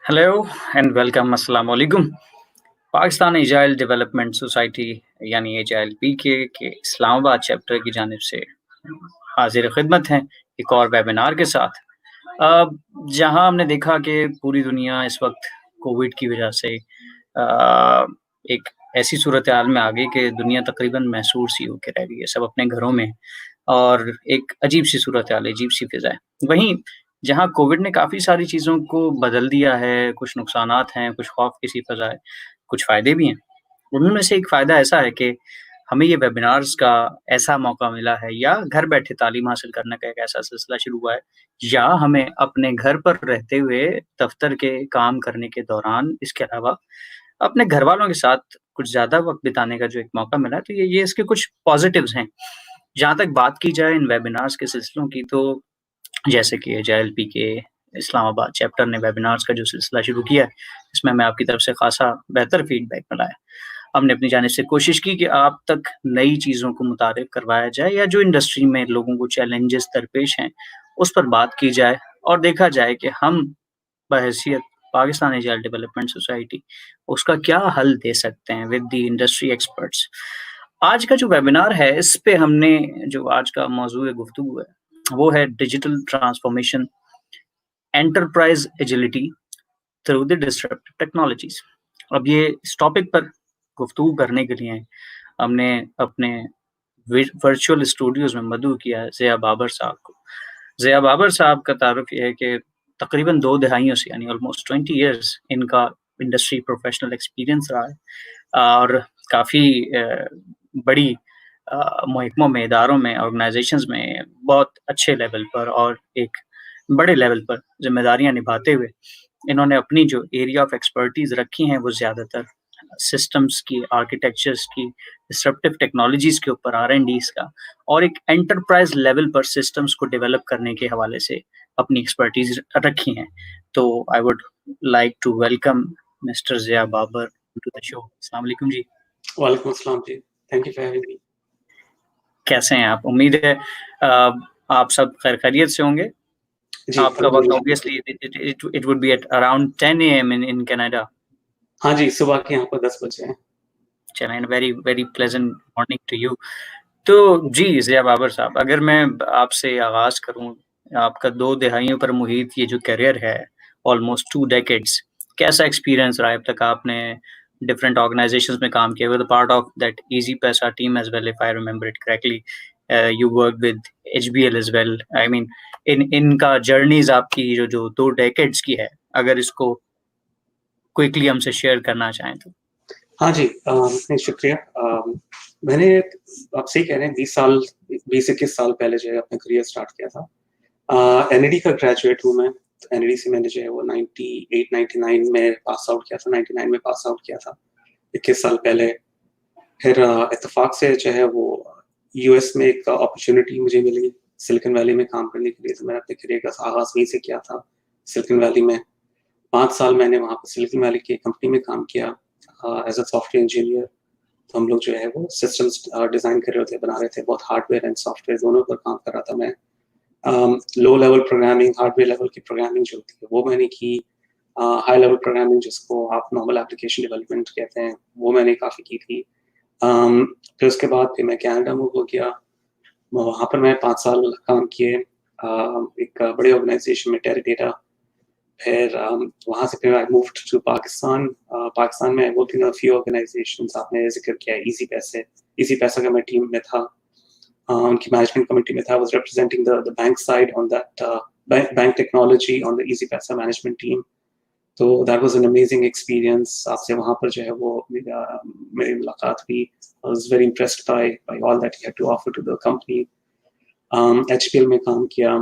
Hello and welcome अस्सलाम वालेकुम। Pakistan agile development society यानी एजाइल पीके के इस्लामाबाद चैप्टर की जानिब से हाजिर खिदमत हैं एक और वेबिनार के साथ। जहां हमने देखा कि पूरी दुनिया इस वक्त कोविड की वजह से एक ऐसी सूरत हाल में आ गई कि दुनिया तकरीबन महसूर सी होकर रह गई है, सब अपने घरों में और एक अजीब सी सूरत हाल है, अजीब सी फिजा है। वहीं जहाँ कोविड ने काफ़ी सारी चीज़ों को बदल दिया है, कुछ नुकसानात हैं, कुछ खौफ की सी फ़ज़ा है, कुछ फ़ायदे भी हैं। उनमें से एक फ़ायदा ऐसा है कि हमें ये वेबिनार्स का ऐसा मौका मिला है या घर बैठे तालीम हासिल करने का एक ऐसा सिलसिला शुरू हुआ है या हमें अपने घर पर रहते हुए दफ़्तर के काम करने के दौरान इसके अलावा अपने घरवालों के साथ कुछ ज़्यादा वक़्त बिताने का जो एक मौका मिला है, तो ये इसके कुछ पॉज़िटिव्स हैं। जहाँ तक बात की जाए इन वेबिनार्स के सिलसिलों की तो जैसे कि जेएलपी के इस्लामाबाद चैप्टर ने वेबिनार्स का जो सिलसिला शुरू किया है, इसमें हमें आपकी तरफ से ख़ासा बेहतर फ़ीडबैक मिला है। हमने अपनी जानिब से कोशिश की कि आप तक नई चीज़ों को मुतारिफ़ करवाया जाए या जो इंडस्ट्री में लोगों को चैलेंजेस दरपेश हैं, उस पर बात की जाए और देखा जाए कि हम बहैसियत पाकिस्तान एजाइल डेवलपमेंट सोसाइटी उसका क्या हल दे सकते हैं विद द इंडस्ट्री एक्सपर्ट्स। आज का जो वेबिनार है, इस पे हमने जो आज का मौज़ूए गुफ्तगू है, वो है digital transformation, enterprise agility through the disruptive technologies. अब ये इस टॉपिक पर गुफ्तगू करने के लिए हमने अपने वर्चुअल स्टूडियोज़ में मदऊ किया है ज़िया बाबर साहब को। ज़िया बाबर साहब का तारुफ़ ये है कि तकरीबन 2 दहाइयों से यानी ऑलमोस्ट 20 इयर्स इनका इंडस्ट्री प्रोफ़ेशनल एक्सपीरियंस रहा है और काफ़ी बड़ी महकमों में, इदारों में, ऑर्गेनाइज़ेशंस में बहुत अच्छे लेवल पर और एक बड़े लेवल पर ज़िम्मेदारियाँ निभाते हुए इन्होंने अपनी जो एरिया ऑफ एक्सपर्टीज़ रखी हैं, वो ज़्यादातर सिस्टम्स की, आर्किटेक्चर्स की, डिसरप्टिव टेक्नोलॉजीज़ के ऊपर आर&डीज़ का और एक एंटरप्राइज़ लेवल पर सिस्टम्स को डेवलप करने के हवाले से अपनी एक्सपर्टीज़ रखी हैं। तो I would like to welcome mister Zia Babar to the show. अस्सलाम वालेकुम जी। वालेकुम अस्सलाम जी। Thank you for having me. कैसे हैं आप? उम्मीद है आप सब खैरियत से होंगे। जी, आपका वक़्त obviously it would be at around 10 AM in Canada. हाँ जी, सुबह के यहाँ पर 10 बजे हैं। चलें, very very pleasant morning to you. तो जी, ज़िया बाबर साहब, अगर मैं आपसे आगाज़ करूँ, आपका 2 दहाइयों पर मुहित ये जो करियर है, ऑलमोस्ट 2 डेकेड्स, कैसा एक्सपीरियंस रहा है अब तक? आपने डिफरेंट ऑर्गनाइज़ेशंस में काम किया, with part of that Easypaisa team as well if I remember it correctly. You work with HBL as well. I mean इनका जर्नीज़ आपकी जो 2 डेकेड्स की है, अगर इसको क्विकली हमसे शेयर करना चाहें तो? हाँ जी, नहीं शुक्रिया। मैंने आप सही कह रहे हैं 20-21 साल पहले जो है अपना करियर स्टार्ट किया था। एनईडी का ग्रेजुएट हूँ मैं। तो एनईडी से मैंने जो है वो 98-99 में पास आउट किया था, 99 में पास आउट किया था, 21 साल पहले। फिर इत्तेफाक से जो है वो यूएस में एक अपॉर्चुनिटी मुझे मिली सिलिकॉन वैली में काम करने के लिए, तो मैंने अपने करियर का आगाज़ वहीं से किया था, सिलिकॉन वैली में। 5 साल मैंने वहाँ पे सिलिकॉन वैली की कंपनी में काम किया एज़ अ सॉफ्टवेयर इंजीनियर। तो हम लोग जो है वो सिस्टम्स डिज़ाइन कर रहे थे, बना रहे थे, बहुत हार्डवेयर एंड सॉफ्टवेयर दोनों पर काम कर रहा था मैं। Low level programming, hardware level की प्रोग्रामिंग जो होती है वो मैंने की। हाई लेवल प्रोग्रामिंग जिसको आप नॉर्मल एप्लीकेशन डेवलपमेंट कहते हैं, वो मैंने काफ़ी की थी। फिर उसके बाद फिर मैं कनाडा मूव हो गया। वहाँ पर मैं 5 साल काम किए एक बड़े ऑर्गेनाइजेशन में टेराडेटा। फिर वहाँ से फिर I moved to Pakistan. Pakistan में I worked in a few organisations. आपने ज़िक्र किया इज़ी पैसा का मैं टीम में था, उनकी मैनेजमेंट कमेटी में था। I was representing the bank side on that bank technology on the easy paisa management team. तो that was an amazing experience. आपसे वहाँ पर जो है वो मेरी मुलाकात हुई। I was very impressed by all that he had to offer to the company. HPL में काम किया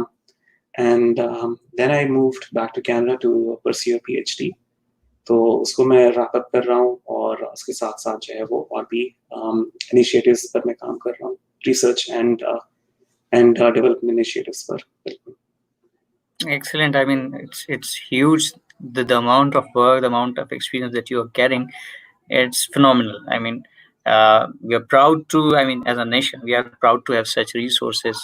and then I moved back to Canada to pursue PhD. तो उसको मैं रैप अप कर रहा हूँ और उसके साथ साथ जो है वो और भी इनिशिएटिव्स पर मैं काम कर रहा हूँ, रिसर्च एंड डेवलपमेंट इनिशिएटिव्स पर। Excellent. I mean, it's huge. The amount of work, the amount of experience that you are carrying, it's phenomenal. I mean, we are proud to. I mean, as a nation, we are proud to have such resources.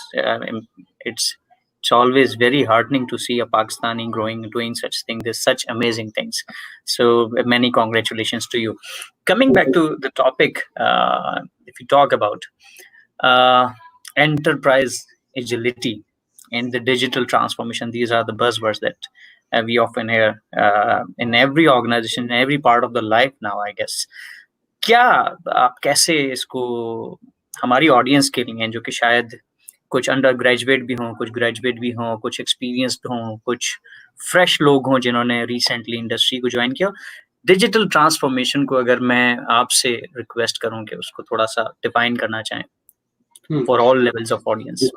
It's it's always very heartening to see a Pakistani growing, doing such things. There's such amazing things. So many congratulations to you. Coming back to the topic, if you talk about uh, enterprise agility and the digital transformation, these are the buzzwords that we often hear in every organization, in every part of the life now, I guess. क्या आप कैसे इसको हमारी audience के लिए जो कि शायद कुछ अंडर ग्रेजुएट भी हों, कुछ ग्रेजुएट भी हों, कुछ एक्सपीरियंस्ड हों, कुछ फ्रेश लोग हों जिन्होंने रिसेंटली इंडस्ट्री को ज्वाइन किया, डिजिटल ट्रांसफॉर्मेशन को अगर मैं आपसे रिक्वेस्ट करूं कि उसको थोड़ा सा डिफाइन करना चाहें for all levels of audience.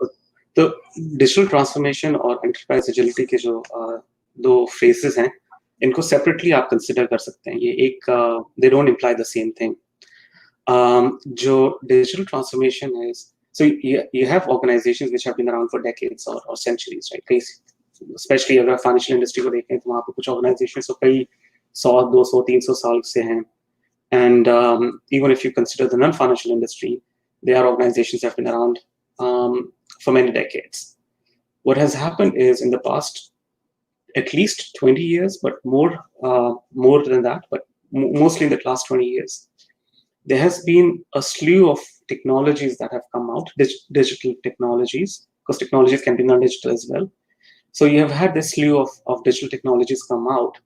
तो डिजिटल ट्रांसफॉर्मेशन और एंटरप्राइज एजिलिटी के जो दो फेसेस हैं, इनको सेपरेटली आप कंसिडर कर सकते हैं. ये एक they don't imply the same thing. जो डिजिटल ट्रांसफॉर्मेशन है, so you have organizations which have been around for decades or centuries, right? Especially अगर फाइनेंशियल इंडस्ट्री को देखें तो वहाँ पे कुछ organizations तो कई 100, 200, 300 साल से हैं. And even if you consider the non-financial industry, there are organizations that have been around for many decades. What has happened is in the past at least 20 years, but more than that, but mostly in the last 20 years, there has been a slew of technologies that have come out, digital technologies, because technologies can be non-digital as well. So you have had this slew of digital technologies come out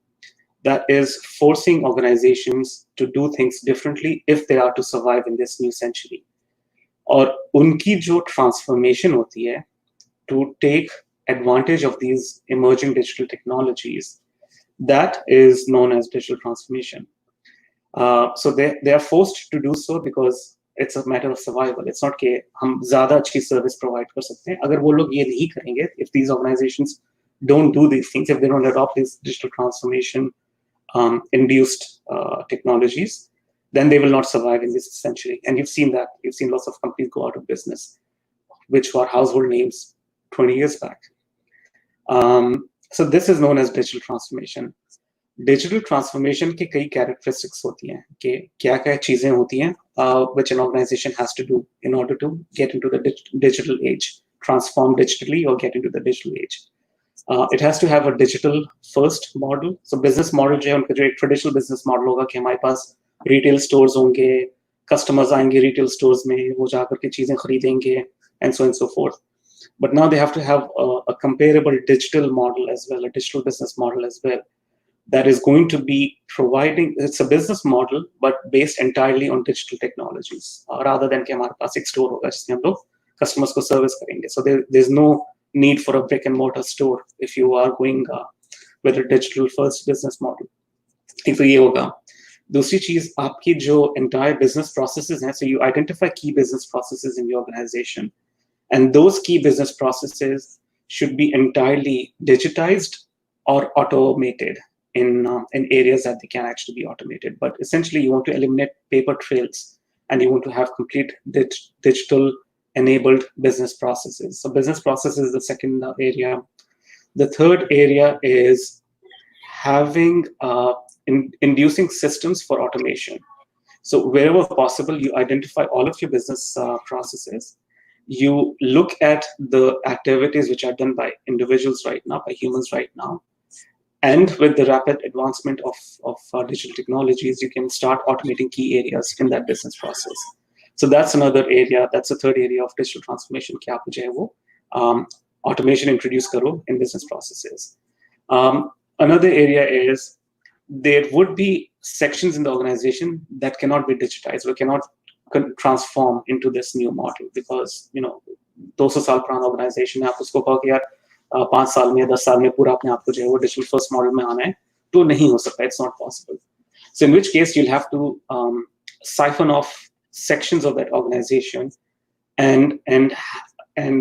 that is forcing organizations to do things differently if they are to survive in this new century. और उनकी जो transformation होती है to take advantage of these emerging digital technologies, that is known as digital transformation. So they are forced to do so because it's a matter of survival. It's not कि हम ज़्यादा अच्छी service provide कर सकते हैं. अगर वो लोग ये नहीं करेंगे, if these organizations don't do these things, if they don't adopt these digital transformation induced technologies, then they will not survive in this century. And you've seen that. You've seen lots of companies go out of business, which were household names 20 years back. So this is known as digital transformation. Digital transformation के कई characteristics होती हैं कि क्या क्या चीजें होती हैं which an organization has to do in order to get into the digital age, transform digitally or get into the digital age. It has to have a digital first model. So business model जो है उनका जो एक traditional business model होगा कि हमारे पास retail stores होंगे, customers आएंगे रिटेल स्टोर्स में, वो जाकर के चीजें खरीदेंगे and so on and so forth. But now they have to have a comparable digital model as well, a digital business model as well, that is going to be providing, it's a business model, but based entirely on digital technologies, rather than कि हमारे पास एक store होगा जिसमें हम लोग customers को service करेंगे. So there's no need for a brick and mortar store if you are going with a digital first business model. एक तो ये होगा. दूसरी चीज आपकी जो entire business processes हैं, so you identify key business processes in the organization, and those key business processes should be entirely digitized or automated in areas that they can actually be automated. But essentially, you want to eliminate paper trails, and you want to have complete digital enabled business processes. So business processes is the second area. The third area is having inducing systems for automation. So wherever possible, you identify all of your business processes. You look at the activities which are done by individuals right now, by humans right now. And with the rapid advancement of digital technologies, you can start automating key areas in that business process. So that's another area. That's the third area of digital transformation. कि आप जो है वो automation introduce करो in business processes. Another area is there would be sections in the organization that cannot be digitized or cannot transform into this new model because 200 साल पुराना organization है, आप उसको कहो कि यार 5 साल में 10 साल में पूरा अपने आप को जो है वो डिजिटल फर्स्ट मॉडल में आना है, तो नहीं हो सकता. It's not possible. So in which case you'll have to siphon off sections of that organization and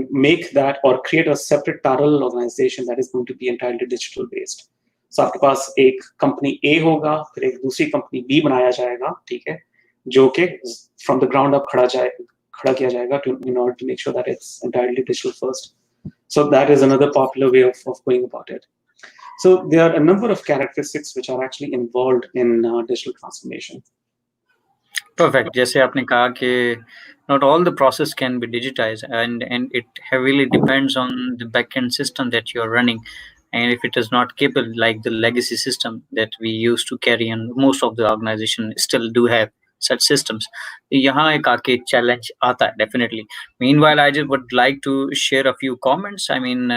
make that or create a separate parallel organization that is going to be entirely digital based. So आपके पास एक company A होगा, फिर एक दूसरी company B बनाया जाएगा, ठीक है, जो कि from the ground up खड़ा किया जाएगा in order to make sure that it's entirely digital first. So that is another popular way of going about it. So there are a number of characteristics which are actually involved in digital transformation. Perfect. जैसे आपने कहा कि not all the process can be digitized, and it heavily depends on the backend system that you're running. And if it is not capable, like the legacy system that we used to carry, and most of the organization still do have such systems, यहाँ एक आके challenge आता है definitely. Meanwhile, I just would like to share a few comments. I mean,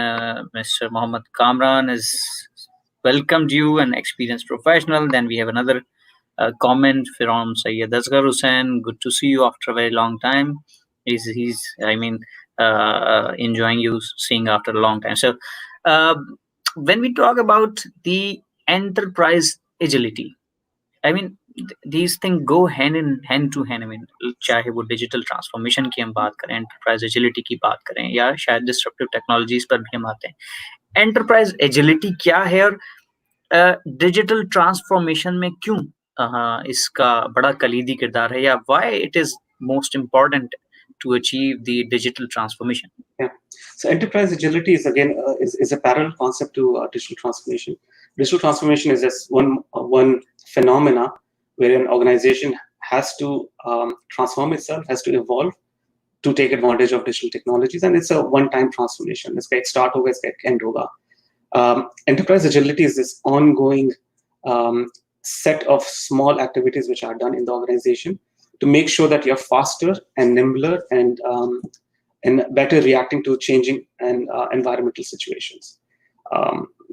Mr. Mohammed Kamran has welcomed you, an experienced professional. Then we have another comment from Sayyid Asghar Hussain. Good to see you after a very long time. He's I mean, enjoying you seeing after a long time. So, uh, when we talk about the enterprise agility, I mean, these things go hand to hand. I mean, चाहे वो digital transformation की हम बात करें, enterprise agility की बात करें, या शायद disruptive technologies पर भी हम आते हैं. Enterprise agility क्या है, और डिजिटल ट्रांसफॉर्मेशन में क्यों इसका बड़ा कलीदी किरदार है, या why it is most important to achieve the digital transformation? Yeah. So enterprise agility is again is a parallel concept to digital transformation. Digital transformation is just one phenomena where an organization has to transform itself, has to evolve to take advantage of digital technologies, and it's a one-time transformation. इसका एक start होगा, इसका एक end होगा. Enterprise agility is this ongoing set of small activities which are done in the organization to make sure that you're faster and nimbler and better reacting to changing and environmental situations.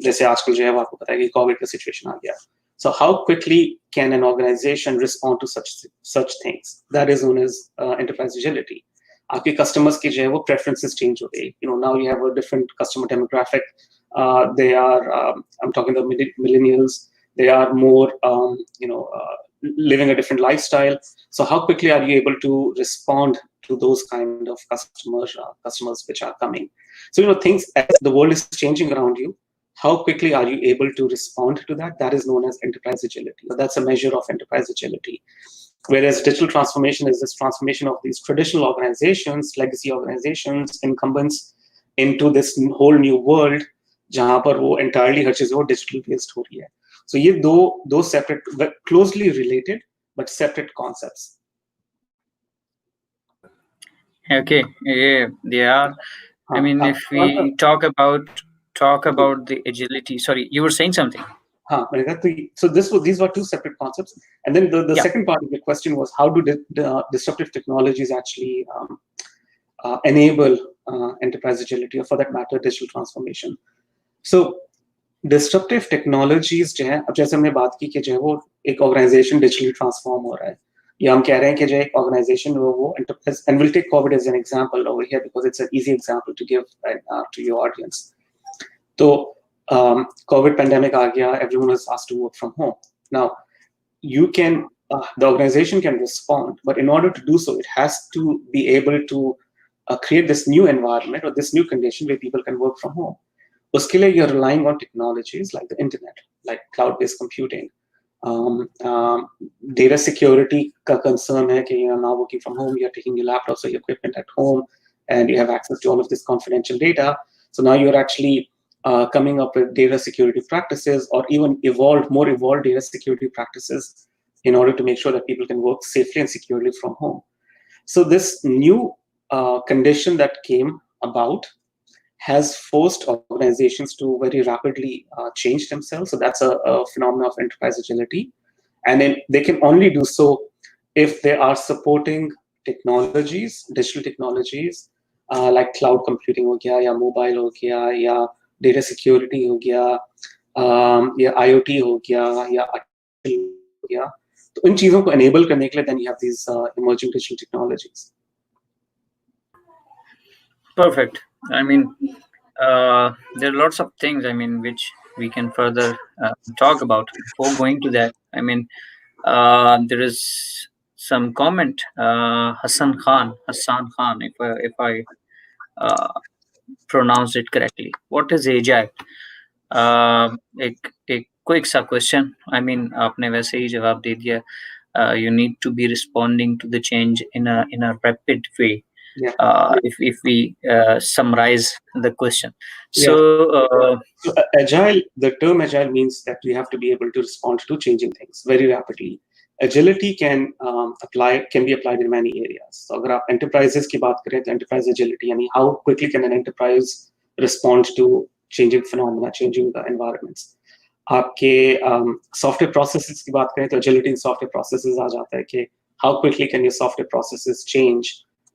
जैसे आजकल जो है वो आपको पता है कि Covid का सिचुएशन आ गया. So how quickly can an organization respond to such things? That is known as enterprise agility. आपके customers की जो है वो preferences change हो गई. Now you have a different customer demographic. They are I'm talking about millennials. They are more living a different lifestyle. So how quickly are you able to respond to those kind of customers which are coming? So things, as the world is changing around you, how quickly are you able to respond to that? That is known as enterprise agility. That's a measure of enterprise agility. Whereas digital transformation is this transformation of these traditional organizations, legacy organizations, incumbents, into this whole new world जहाँ पर वो entirely हर चीज़ वो digital based हो रही है. So ये दो separate, closely related but separate concepts. Okay, yeah, they are. I mean, if we talk about the agility. Sorry, you were saying something. So these were two separate concepts, and then the second part of the question was how do disruptive technologies actually enable enterprise agility, or for that matter, digital transformation. So disruptive technologies जो है, अब जैसे हमने बात की कि जो है वो एक organization digitally transform हो रहा है, या हम कह रहे हैं कि जो एक organization वो enterprise, and we'll take COVID as an example over here because it's an easy example to give to your audience. So COVID pandemic आ गया, everyone was asked to work from home. Now you can the organization can respond, but in order to do so, it has to be able to create this new environment or this new condition where people can work from home. उसके लिए you're relying on technologies like the internet, like cloud-based computing. Data security का concern है कि you're now working from home, you're taking your laptops or your equipment at home, and you have access to all of this confidential data. So now you're actually coming up with data security practices, or even more evolved data security practices, in order to make sure that people can work safely and securely from home. So this new condition that came about has forced organizations to very rapidly change themselves. So that's a phenomenon of enterprise agility. And then they can only do so if they are supporting technologies, digital technologies, like cloud computing हो गया, या mobile हो गया, या data security हो गया, या IoT हो गया, या हो गया. तो इन चीजों को enable करने के लिए then you have these emerging digital technologies. Perfect. I mean, there are lots of things, I mean, which we can further talk about. Before going to that, I mean, there is some comment. Hassan Khan, if I pronounced it correctly. What is agile? एक quick सा question. I mean, आपने वैसे ही जवाब दे दिया. You need to be responding to the change in a rapid way. Yeah. If we summarize the question. So, so agile, the term agile means that you have to be able to respond to changing things very rapidly. agility can be applied in many areas. So अगर आप enterprises की बात करें तो enterprise agility यानी how quickly can an enterprise respond to changing phenomena, changing the environments. आपके software processes की बात करें तो agility in software processes आ जाता है कि how quickly can your software processes change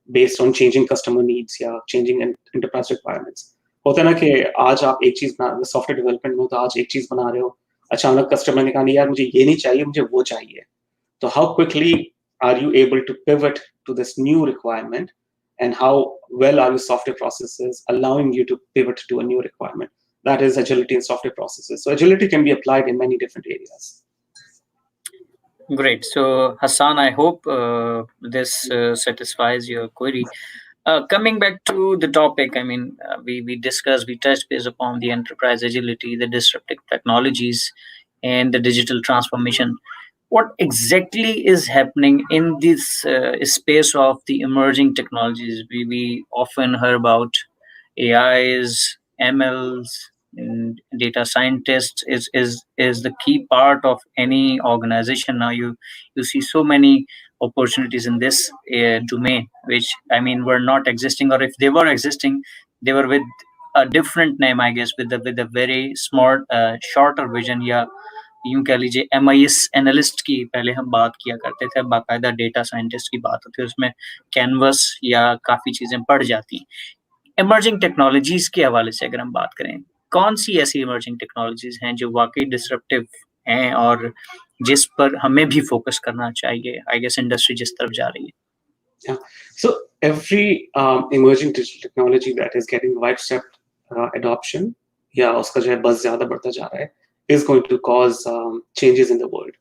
based on changing customer needs या changing enterprise requirements. होता है ना कि आज आप एक चीज बना सॉफ्टवेयर डेवलपमेंट में, तो आज एक चीज बना रहे हो, अचानक कस्टमर ने कहा नहीं यार मुझे ये नहीं चाहिए, मुझे वो चाहिए. So how quickly are you able to pivot to this new requirement, and how well are your software processes allowing you to pivot to a new requirement? That is agility in software processes. So agility can be applied in many different areas. Great. So Hassan, I hope this satisfies your query. Coming back to the topic, I mean, we discussed, we touched base upon the enterprise agility, the disruptive technologies, and the digital transformation. What exactly is happening in this space of the emerging technologies? We often hear about AIs, MLs, and data scientists is the key part of any organization. Now you see so many opportunities in this domain, which I mean were not existing, or if they were existing, they were with a different name, I guess, with a very smart, shorter vision. या यूं कह लीजिए MIS analyst की पहले हम बात किया करते थे, बाकायदा डेटा साइंटिस्ट की बात होती है, उसमें कैनवस या काफ़ी चीज़ें बढ़ जाती हैं. इमर्जिंग टेक्नोलॉजीज़ के हवाले से अगर हम बात करें, कौन-सी ऐसी इमर्जिंग टेक्नोलॉजीज़ हैं जो वाक़ई डिसरप्टिव हैं और जिस पर हमें भी फ़ोकस करना चाहिए? आई गेस इंडस्ट्री जिस तरफ जा रही है. Yeah. So every emerging digital technology that is getting widespread adoption, या उसका जो है बस ज़्यादा बढ़ता जा रहा है, is going to cause changes in the world.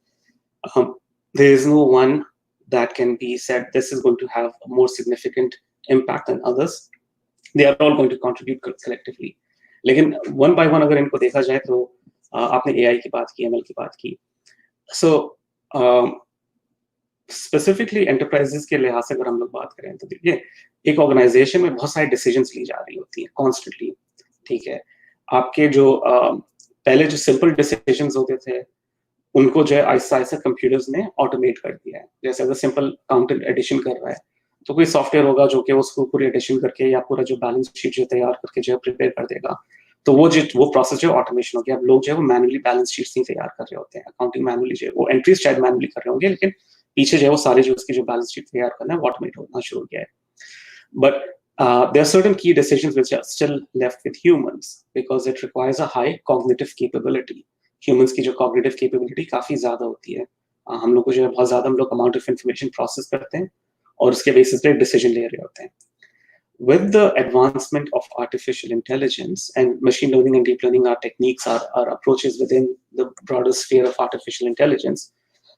There is no one that can be said this is going to have a more significant impact than others. They are all going to contribute collectively. लेकिन one by one अगर इनको देखा जाए तो आपने AI की बात की, ML की बात की. So स्पेसिफिकली एंटरप्राइजेस के लिहाज से अगर हम लोग बात करें तो देखिए एक ऑर्गेनाइजेशन में बहुत सारी डिसीजंस ली जा रही होती हैं कॉन्स्टेंटली. ठीक है, आपके जो पहले जो सिंपल डिसीजंस होते थे उनको जो है आहिस्ता आहिस्ता कंप्यूटर्स ने ऑटोमेट कर दिया है. जैसे अगर सिंपल अकाउंटेंट एडिशन कर रहा है तो कोई सॉफ्टवेयर होगा जो कि उसको पूरी एडिशन करके या पूरा जो बैलेंस शीट जो तैयार करके जो है प्रिपेयर कर देगा. तो वो प्रोसेस जो ऑटोमेशन हो गया. अब लोग जो है वो मैनुअली बैलेंस शीट्स नहीं तैयार कर रहे होते हैं, अकाउंटिंग मैनुअली जो है वो एंट्रीज शायद मैनुअली कर रहे होंगे, लेकिन पीछे जो है वो सारे जो उसकी जो बैलेंस शीट तैयार करना है वो ऑटोमेट होना शुरू हो गया है. But there are certain key decisions which are still left with humans because it requires a high cognitive capability. Humans की जो cognitive capability काफी ज्यादा होती है. हम लोग को जो है बहुत ज्यादा हम लोग amount of information process करते हैं और उसके बेसिस पे decision ले रहे होते हैं. With the advancement of artificial intelligence, and machine learning and deep learning are techniques, are approaches within the broader sphere of artificial intelligence.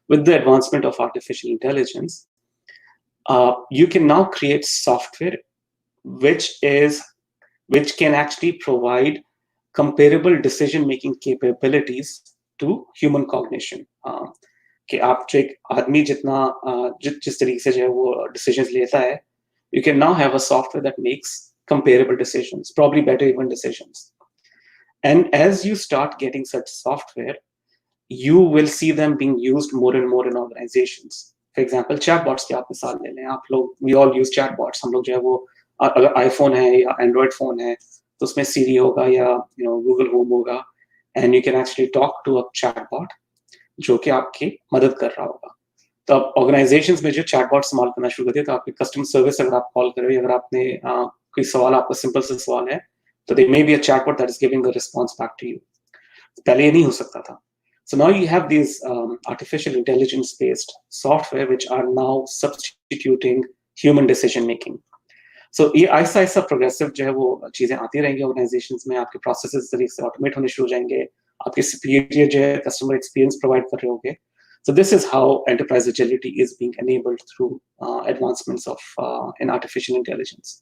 With the advancement of artificial intelligence, you can now create software which can actually provide comparable decision-making capabilities to human cognition. कि आप जो एक आदमी जितना जिस तरीके से जो है वो decisions लेता है, you can now have a software that makes comparable decisions, probably better even decisions. And as you start getting such software, you will see them being used more and more in organizations. For example, chatbots की आप मिसाल ले लें. आप लोग, we all use chatbots. हम लोग जो है वो अगर iPhone है या Android phone है तो उसमें Siri होगा या Google Home होगा, and you can actually talk to a chatbot जो कि आपकी मदद कर रहा होगा. तो अब ऑर्गेनाइजेशंस में जो चैटबॉट इस्तेमाल करना शुरू करते हैं, तो आपके कस्टमर सर्विस अगर आप कॉल कर रहे हो, अगर आपने कोई सवाल, आपका सिंपल सा सवाल है, तो there may be a chatbot that is giving the response back to you. पहले ये नहीं हो सकता था. So now you have these artificial intelligence based software which are now substituting human decision making. So ये आहिस्ता आहिस्ता प्रोग्रेसिव जो है वो चीजें आती रहेंगी ऑर्गेनाइजेशंस में. आपके प्रोसेसेस तरीके से ऑटोमेट होने शुरू हो जाएंगे, आपके सुपीरियर जो है कस्टमर एक्सपीरियंस प्रोवाइड कर रहे होंगे. So this is how enterprise agility is being enabled through advancements of in artificial intelligence.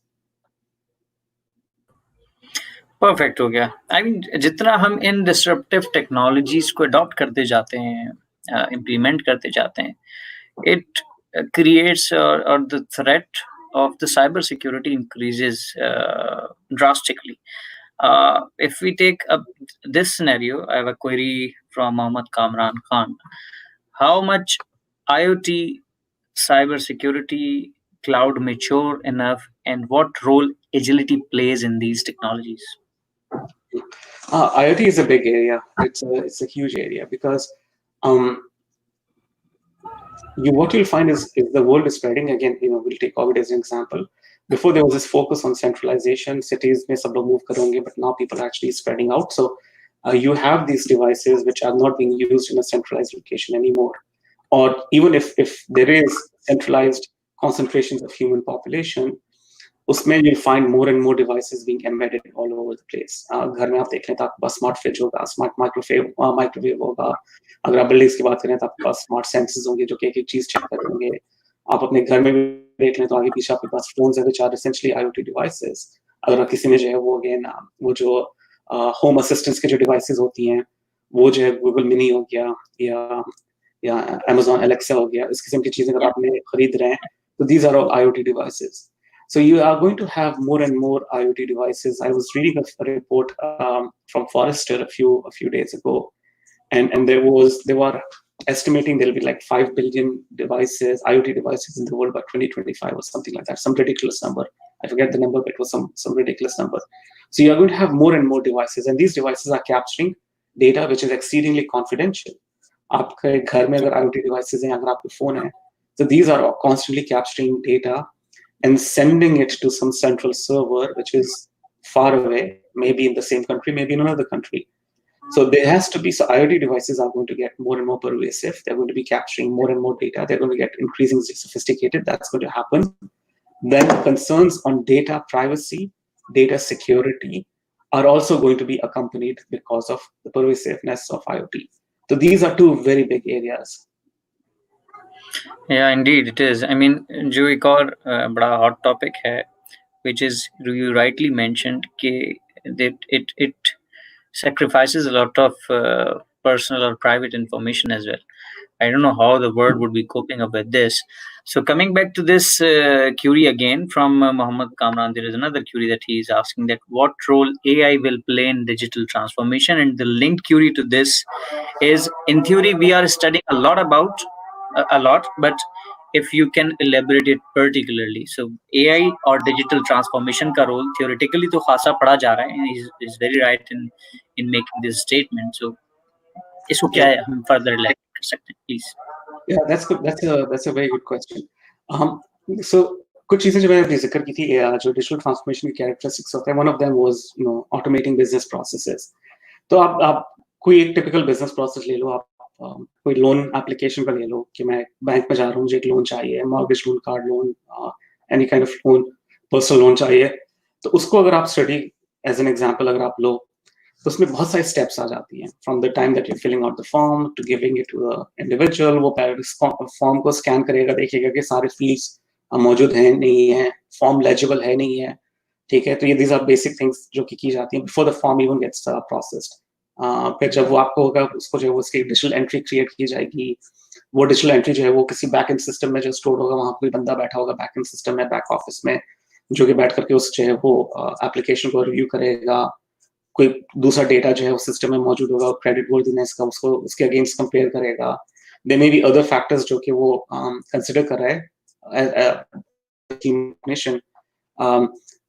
Perfect हो गया. आई मीन जितना हम इन डिसरप्टिव टेक्नोलॉजीज को अडॉप्ट करते जाते हैं, इम्प्लीमेंट करते जाते हैं, इट क्रिएट्स और the threat of the cyber security increases drastically. If we take this scenario, I have a query from Mohammad Kamran Khan. How much IoT, cybersecurity, cloud mature enough, and what role agility plays in these technologies? IoT is a big area. It's a huge area because um, what you'll find is the world is spreading again. We'll take COVID as an example. Before there was this focus on centralization, cities may sab log move karonge, but now people are actually spreading out. So you have these devices which are not being used in a centralized location anymore, or even if there is centralized concentrations of human population, उसमें you'll find more and more devices being embedded all over the place. घर में आप देख लें तो आपके पास smart fridge होगा, smart microwave होगा। अगर आप बिल्डिंग्स की बात करें तो आपके पास स्मार्ट सेंसर्स होंगे जो कि एक एक चीज चेक करेंगे। आप अपने घर में भी देख लें तो आगे पीछे आपके पास फोन्स है, which are essentially IoT devices। अगर आप किसी में जो है वो अगेन वो जो होम असिस्टेंट्स के जो डिवाइसेस होती हैं, वो जो है गूगल मिनी हो गया या Amazon Alexa हो गया, इस किस्म की चीजें अगर आपने खरीद रहे हैं तो these are all IoT devices. So you are going to have more and more IoT devices. I was reading a report from Forrester a few days ago, and they were estimating there'll be like 5 billion devices, IoT devices in the world by 2025 or something like that, some ridiculous number. I forget the number, but it was some ridiculous number. So you are going to have more and more devices, and these devices are capturing data which is exceedingly confidential. आपके घर में अगर IoT devices हैं, अगर आपके phone है, so these are constantly capturing data and sending it to some central server which is far away, maybe in the same country, maybe in another country. So there has to be, so IoT devices are going to get more and more pervasive. They're going to be capturing more and more data. They're going to get increasingly sophisticated. That's going to happen. Then concerns on data privacy, data security are also going to be accompanied because of the pervasiveness of IoT. So these are two very big areas. Yeah, indeed it is. I mean, जो एक और बड़ा hot topic है, which is you rightly mentioned that it sacrifices a lot of personal or private information as well. I don't know how the world would be coping up with this. So coming back to this query again from Muhammad Kamran, there is another query that he is asking, that what role AI will play in digital transformation, and the linked query to this is, in theory we are studying a lot about a lot, but if you can elaborate it particularly. So AI और digital transformation का role theoretically तो खासा पढ़ा जा रहा है, is very right in making this statement. So इसको क्या है, हम further elaborate कर सकते हैं, please? Yeah, that's good. That's a very good question. So कुछ चीजें जो मैंने अभी जिक्र की थी, जो डिजिटल ट्रांसफॉर्मेशन की कैरेक्टरिस्टिक्स होते हैं, one of them was automating business processes. तो आप कोई एक टिपिकल बिजनेस प्रोसेस ले लो, आप कोई लोन एप्लीकेशन का ले लो कि मैं बैंक में जा रहा हूँ, मुझे एक लोन चाहिए, mortgage loan, card loan, any kind of loan, personal loan चाहिए। तो उसको अगर आप स्टडी एज एन एग्जांपल अगर आप लो, तो उसमें बहुत सारे स्टेप्स आ जाती हैं, from the time that you filling out the form to giving it to the individual. वो फॉर्म को स्कैन करेगा, देखेगा कि सारे फील्ड्स मौजूद हैं नहीं है, फॉर्म लेजिबल है नहीं है, ठीक है। तो ये दीज आर बेसिक थिंग्स जो कि की जाती हैं before the form even gets processed. फिर जब वो आपको होगा, उसको जो है उसकी डिजिटल एंट्री क्रिएट की जाएगी। वो डिजिटल एंट्री जो है वो किसी बैक एंड सिस्टम में जो स्टोर होगा, वहाँ कोई बंदा बैठा होगा बैक एंड सिस्टम में, बैक ऑफिस में, जो कि बैठ करके उस जो है वो एप्लीकेशन को रिव्यू करेगा। कोई दूसरा डेटा जो है उस सिस्टम में मौजूद होगा, क्रेडिट वर्दीनेस का, उसको उसके अगेंस्ट कंपेयर करेगा। There may be other factors जो कि वो कंसिडर कर रहा है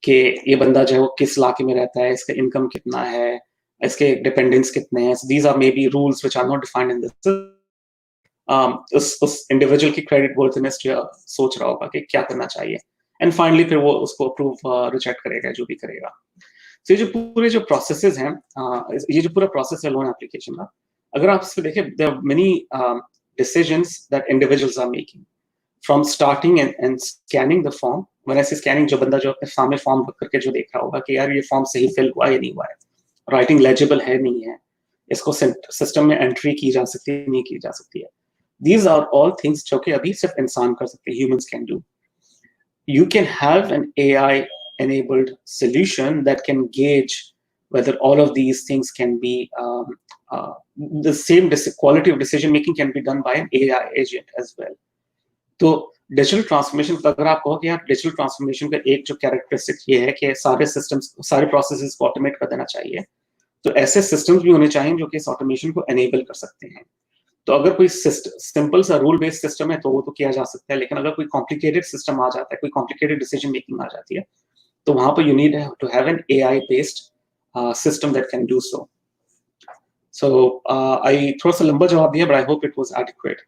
कि ये बंदा जो है वो किस इलाके में रहता है, इसका इनकम कितना है, इसके डिपेंडेंट्स कितने हैं। These are may be rules which are not defined in this. उस इंडिविजुअल की क्रेडिट वर्दीनेस जो सोच रहा होगा कि क्या करना चाहिए, एंड फाइनली फिर वो उसको अप्रूव रिजेक्ट करेगा, जो भी करेगा। तो ये जो पूरे जो प्रोसेसेस हैं, ये जो पूरा प्रोसेस है लोन एप्लीकेशन का, अगर आप इसको देखें, there are many decisions that individuals are making from starting and scanning the form. When I say scanning, जो बंदा जो अपने सामने फॉर्म रख करके जो देख रहा होगा कि यार ये फॉर्म सही फिल हुआ या नहीं हुआ है, राइटिंग लेजिबल है नहीं है, इसको सिस्टम में एंट्री की जा सकती है नहीं की जा सकती है। These are all things जो कि अभी सिर्फ इंसान कर सकते हैं, humans can do. You can have an AI-enabled solution that can gauge whether all of these things can be the same quality of decision making can be done by an AI agent as well. तो digital transformation, अगर आप कहो कि यार digital transformation का एक जो characteristic ये है कि सारे सिस्टम्स, सारे प्रोसेसेस को ऑटोमेट कर देना चाहिए, तो ऐसे सिस्टम्स भी होने चाहिए जो कि इस ऑटोमेशन को एनेबल कर सकते हैं। तो अगर कोई सिंपल सा रूल बेस्ड सिस्टम है तो वो तो किया जा सकता है, लेकिन अगर कोई कॉम्प्लिकेटेड सिस्टम आ जाता है, कोई कॉम्प्लिकेटेड डिसीजन मेकिंग आ जाती है, तो वहां पर you need to have an AI based system that can do so. So I थोड़ा सा लंबा जवाब दिया, but I hope it was adequate.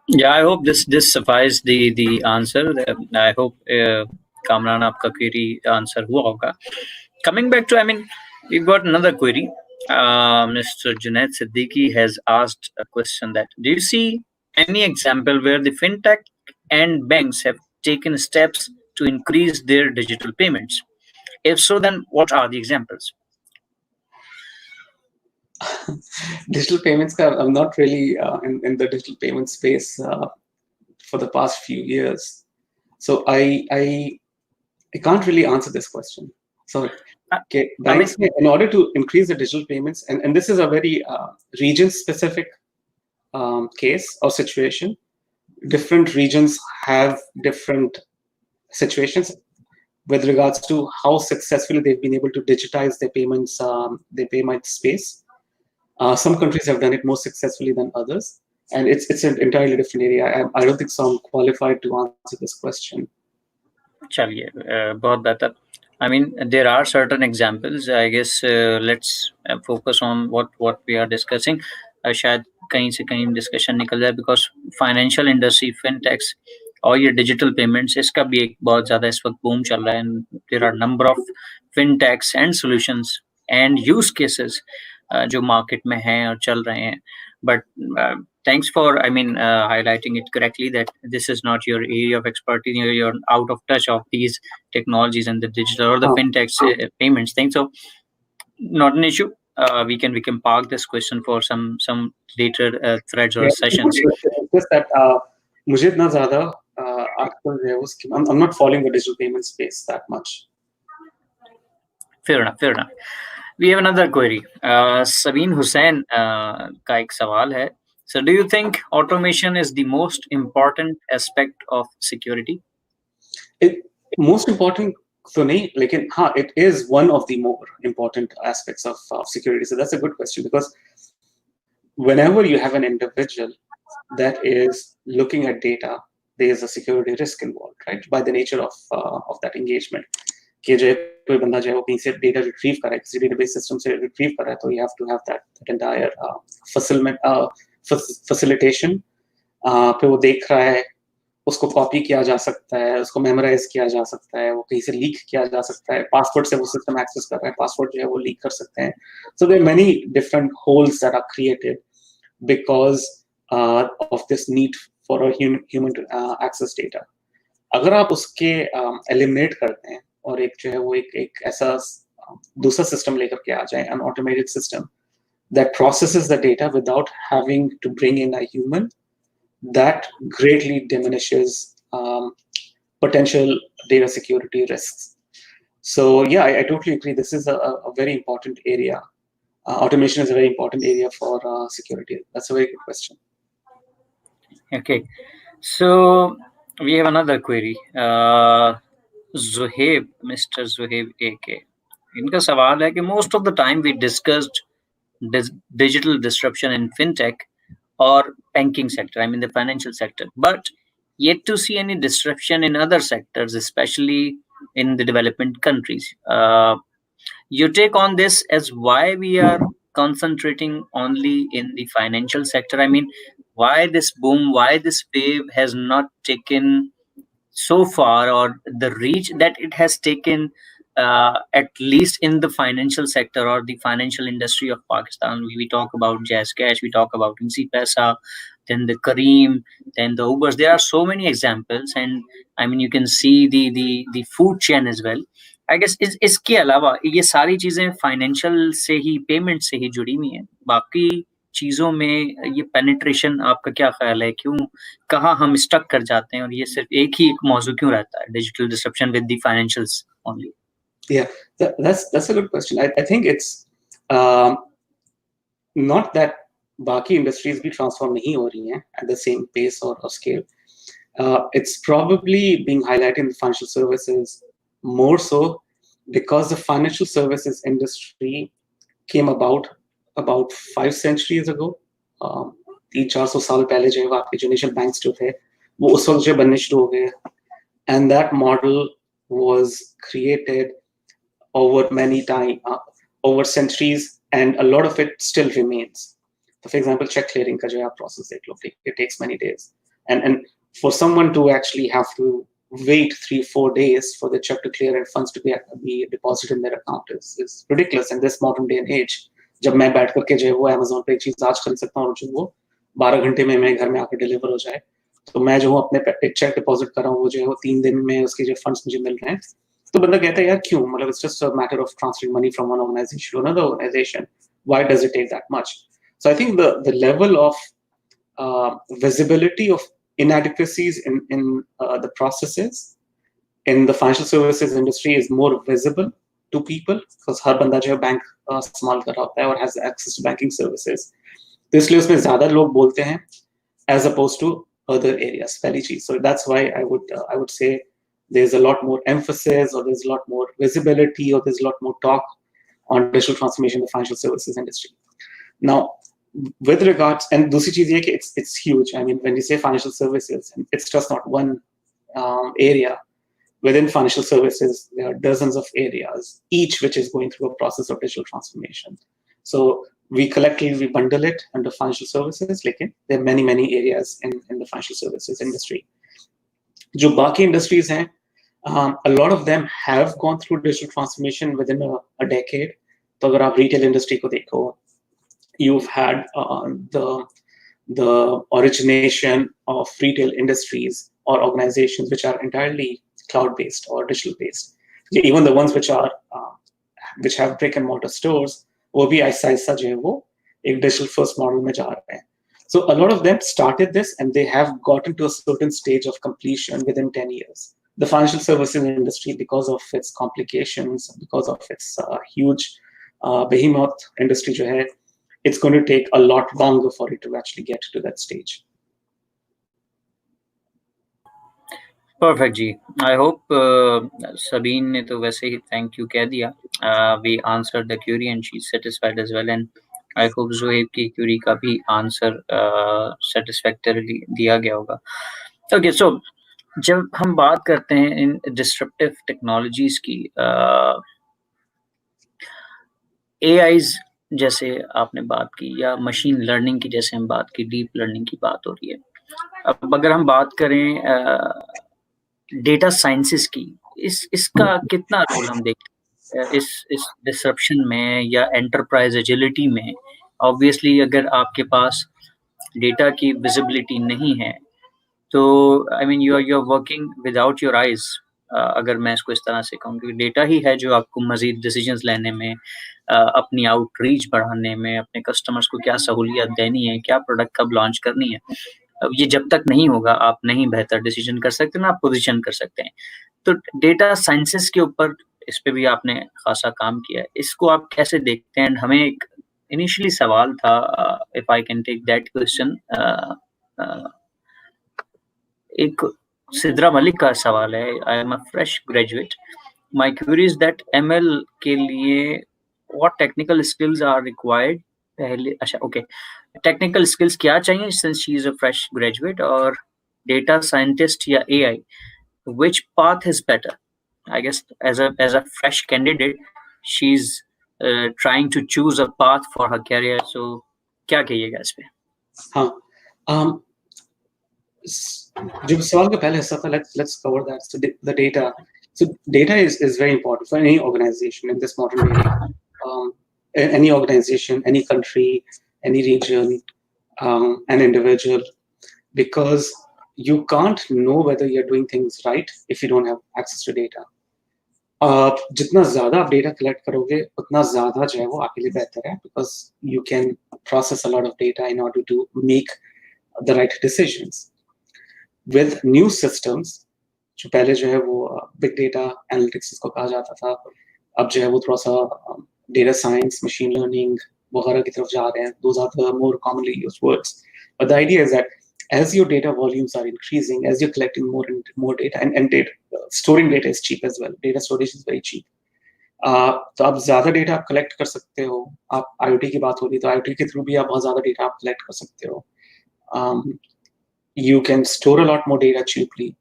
Yeah, I hope this suffices the answer. I hope Kamran आपका query answer हुआ होगा. Coming back to, I mean, we've got another query. Mr. Junaid Siddiqui has asked a question that, do you see any example where the fintech and banks have taken steps to increase their digital payments? If so, then what are the examples? Digital payments, I'm not really in the digital payment space for the past few years, so I can't really answer this question. So okay, banks, I mean, in order to increase the digital payments, and this is a very region specific case or situation. Different regions have different situations with regards to how successfully they've been able to digitize their payment space. Some countries have done it more successfully than others, and it's an entirely different area. I don't think so I'm qualified to answer this question. चलिए, बहुत बेहतर. I mean, there are certain examples. I guess let's focus on what we are discussing. शायद कहीं से कहीं discussion निकल जाए, because financial industry, फिनटेक्स और ये डिजिटल पेमेंट्स, इसका भी एक बहुत ज़्यादा इस वक्त बूम चल रहा है. And there are number of fintechs and solutions and use cases जो मार्केट में हैं और चल रहे हैं. But thanks for, I mean, highlighting it correctly that this is not your area of expertise. You're out of touch of these technologies and the digital or the fintech payments thing. So not an issue. We can park this question for some later threads or sessions. Just that मुझे इतना ज़्यादा आजकल जो है उसकी I'm not following the digital payment space that much. Fair enough. We have another query. Sabeen Hussain का एक सवाल है. So do you think automation is the most important aspect of security? Most important तो नहीं, लेकिन हाँ, it is one of the more important aspects of security. So that's a good question, because whenever you have an individual that is looking at data, there is a security risk involved, right? By the nature of that engagement. कि जो कोई बंदा जो है वो कहीं से data retrieve कर रहा है, किसी डेटाबेस सिस्टम से रिट्रीव कर रहा है, तो you have to have that entire facilitation. फिर वो देख रहा है, उसको कॉपी किया जा सकता है, उसको मेमोराइज किया जा सकता है, वो कहीं से लीक किया जा सकता है, पासवर्ड से वो सिस्टम एक्सेस कर रहा है, पासवर्ड जो है वो लीक कर सकते हैं. So there are many different holes that are created because of this need for a human access data. अगर आप उसके एलिमिनेट करते हैं और एक जो है वो एक ऐसा दूसरा सिस्टम लेकर के आ जाए, an automated system that processes the data without having to bring in a human, that greatly diminishes potential data security risks. So yeah, I totally agree. This is a very important area. Automation is a very important area for security. That's a very good question. Okay, so we have another query. Zuhaib, Mr. Zuhaib AK. इनका सवाल है कि most of the time we discussed digital disruption in fintech or banking sector, I mean the financial sector, but yet to see any disruption in other sectors, especially in the development countries. Your take on this, as why we are concentrating only in the financial sector? I mean, why this boom, why this wave has not taken so far, or the reach that it has taken, at least in the financial sector or the financial industry of Pakistan. We talk about Jazz Cash, we talk about Insi Paisa, then the Kareem, then the Ubers. There are so many examples, and I mean you can see the food chain as well. I guess इसके अलावा ये सारी चीजें financial से ही, payment से ही जुड़ी हुई हैं. बाकी चीजों में ये पेनिट्रेशन आपका क्या ख्याल है? क्यों, कहाँ हम स्टक कर जाते हैं, और ये सिर्फ एक ही एक मौजू क्यों रहता है, digital disruption with the financials only? Yeah, that's a good question. I think it's not that बाकी industries भी transform नहीं हो रही हैं at the same pace or scale. It's probably being highlighted in financial services more so because the financial services industry came about about 5 centuries ago. 300-400 साल पहले जो है आपके जो नेशनल बैंक्स जो थे वो उस वक्त जो बनने शुरू हो गए, and that model was created over many time, over centuries, and a lot of it still remains. So for example, check clearing का जो है process देख लो, it takes many days, and for someone to actually have to wait 3-4 days for the check to clear and funds to be deposited in their account is ridiculous in this modern day and age. जब मैं बैठ करके जो है वो Amazon पे एक चीज आज खरीद सकता हूँ और जो वो 12 घंटे में मेरे घर में आकर डिलीवर हो जाए, तो मैं जो हूँ अपने चेक डिपॉजिट कर रहा हूँ वो जो है वो 3 दिन में उसके जो फंड्स मुझे मिल रहे हैं, तो बंदा कहता है यार क्यों, मतलब it's just a matter of transferring money from one organization to another organization. Why does it take that much? So I think the level of visibility of inadequacies in the processes in the financial services industry is more visible to people because हर बंदा जो है bank इस्तेमाल कर रहा होता है और has access to banking services, तो इसलिए उसमें ज्यादा लोग बोलते हैं as opposed to other areas. पहली चीज, so that's why I would say there's a lot more emphasis or there's a lot more visibility or there's a lot more talk on digital transformation in the financial services industry. Now, with regards, and दूसरी चीज ये कि it's huge. I mean, when you say financial services, it's just not one area. Within financial services, there are dozens of areas, each which is going through a process of digital transformation. So we collectively bundle it under financial services. Like there are many areas in the financial services industry. जो बाकी industries हैं, a lot of them have gone through digital transformation within a decade. तो अगर आप retail industry को देखो, you've had the origination of retail industries or organizations which are entirely cloud-based or digital-based. Even the ones which have brick-and-mortar stores, वो भी ऐसा जो है वो एक digital-first model में जा रहे हैं. So a lot of them started this and they have gotten to a certain stage of completion within 10 years. The financial services industry, because of its complications, because of its huge behemoth industry जो है, it's going to take a lot longer for it to actually get to that stage. Perfect जी. I hope Sabeen ने तो वैसे ही thank you कह दिया. We answer the query and she is satisfied as well, and I hope Zuhaib की query का भी आंसर सेटिस्फैक्टरीली दिया गया होगा. ओके, सो जब हम बात करते हैं इन डिस्ट्रप्टिव टेक्नोलॉजीज की, एआईज जैसे आपने बात की या मशीन लर्निंग की जैसे हम बात की, डीप लर्निंग की बात हो रही है. अब अगर हम बात करें डेटा साइंसेस की, इसका कितना रोल हम देखते हैं इस डिसरप्शन में या एंटरप्राइज एजिलिटी में? ऑब्वियसली अगर आपके पास डेटा की विजिबिलिटी नहीं है तो I mean you are working without your eyes. अगर मैं इसको इस तरह से कहूँ कि डेटा ही है जो आपको मजीद डिसीजंस लेने में, अपनी आउटरीच बढ़ाने में, अपने कस्टमर्स को क्या सहूलियत देनी है, क्या प्रोडक्ट कब लॉन्च करनी है, ये जब तक नहीं होगा आप नहीं बेहतर डिसीजन कर सकते, ना आप पोजीशन कर सकते हैं. तो डेटा साइंसेस के ऊपर इस पे भी आपने खासा काम किया है. इसको आप कैसे देखते हैं? हमें एक इनिशियली सवाल था, if I can take that question, एक सिद्रा मलिक का सवाल है. I am a fresh graduate. My query is that ML के लिए what technical skills are required? पहले अच्छा ओके, टेक्निकल स्किल्स क्या चाहिए since she is a fresh graduate, और डेटा साइंटिस्ट या AI, which path is better? I guess as a fresh candidate she is trying to choose a path for her career. सो क्या कहिएगा इस पे? हाँ, जो सवाल का पहले हिस्सा था, let's cover that. So the data. So data is very important for any organization in this modern day. Any organization, any country, any region, an individual, because you can't know whether you're doing things right if you don't have access to data. जितना ज़्यादा आप data collect करोगे उतना ज़्यादा जो है वो आपके लिए बेहतर है, because you can process a lot of data in order to make the right decisions. With new systems, जो पहले जो है वो big data analytics इसको कहा जाता था, अब जो है वो थोड़ा सा data science, machine learning वगैरह की तरफ जा रहे हैं. Those are the more commonly used words. But the idea is that as your data volumes are increasing, as you're collecting more and more data, and storing data is cheap as well. Data storage is very cheap. तो आप ज़्यादा data आप collect कर सकते हो। आप IoT की बात हो रही तो IoT के थ्रू भी आप बहुत ज़्यादा डेटा आप कलेक्ट कर सकते हो। You can store a lot more data cheaply,